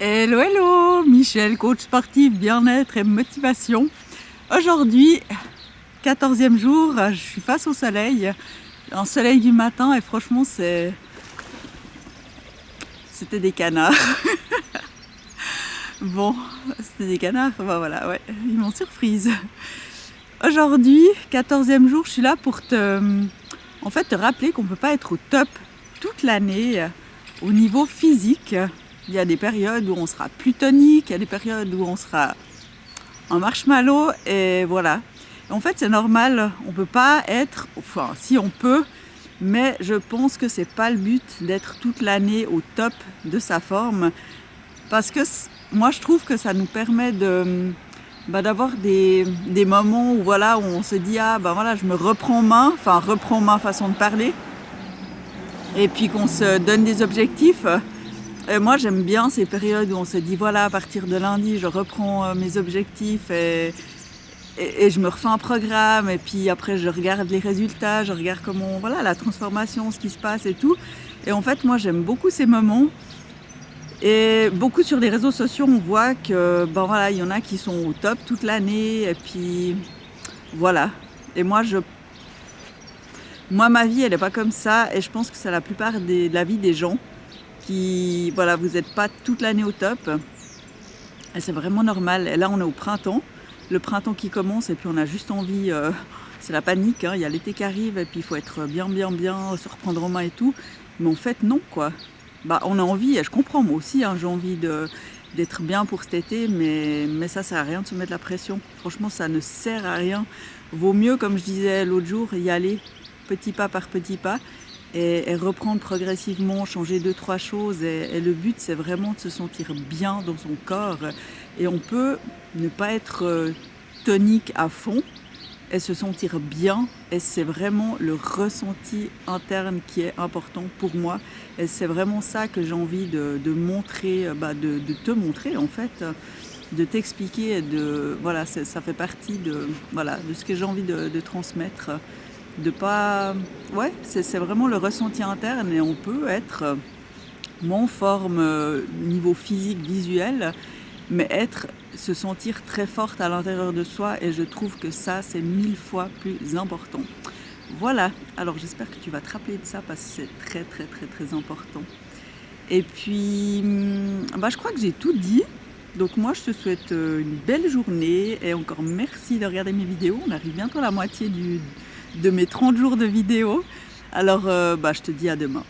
Hello, hello, Michel, coach sportif, bien-être et motivation. Aujourd'hui, 14e jour, je suis face au soleil, un soleil du matin et franchement c'était des canards. Bon, c'était des canards, bah voilà, ouais, ils m'ont surprise. Aujourd'hui, 14e jour, je suis là pour te rappeler qu'on ne peut pas être au top toute l'année au niveau physique. Il y a des périodes où on sera plus tonique, il y a des périodes où on sera en marshmallow et voilà. En fait, c'est normal, on peut pas être, enfin si on peut, mais je pense que c'est pas le but d'être toute l'année au top de sa forme parce que moi je trouve que ça nous permet d'avoir des moments où voilà, où on se dit ah ben voilà, je me reprends main, enfin reprends main façon de parler, et puis qu'on se donne des objectifs. Et moi j'aime bien ces périodes où on se dit voilà, à partir de lundi je reprends mes objectifs et je me refais un programme, et puis après je regarde les résultats, je regarde comment, voilà, la transformation, ce qui se passe et tout. Et en fait moi j'aime beaucoup ces moments. Et beaucoup sur les réseaux sociaux on voit que ben voilà, il y en a qui sont au top toute l'année et puis voilà. Et moi ma vie elle n'est pas comme ça, et je pense que c'est la plupart de la vie des gens qui, voilà, vous n'êtes pas toute l'année au top. Et c'est vraiment normal. Et là on est au printemps, le printemps qui commence, et puis on a juste envie, c'est la panique, hein, il y a l'été qui arrive et puis il faut être bien, se reprendre en main et tout. Mais en fait non quoi. Bah on a envie, et je comprends moi aussi, hein, j'ai envie d'être bien pour cet été, mais ça sert à rien de se mettre la pression. Franchement ça ne sert à rien. Vaut mieux, comme je disais l'autre jour, y aller petit pas par petit pas. Et reprendre progressivement, changer 2-3 choses. Et le but, c'est vraiment de se sentir bien dans son corps. Et on peut ne pas être tonique à fond et se sentir bien. Et c'est vraiment le ressenti interne qui est important pour moi. Et c'est vraiment ça que j'ai envie de montrer, de te montrer en fait, de t'expliquer. Voilà, ça fait partie de ce que j'ai envie de transmettre. De pas, ouais, c'est vraiment le ressenti interne, et on peut être moins en forme niveau physique, visuel, mais se sentir très forte à l'intérieur de soi, et je trouve que ça c'est 1000 fois plus important. Voilà, alors j'espère que tu vas te rappeler de ça parce que c'est très très très très important. Et puis je crois que j'ai tout dit. Donc moi je te souhaite une belle journée, et encore merci de regarder mes vidéos. On arrive bientôt à la moitié de mes 30 jours de vidéos. Alors je te dis à demain.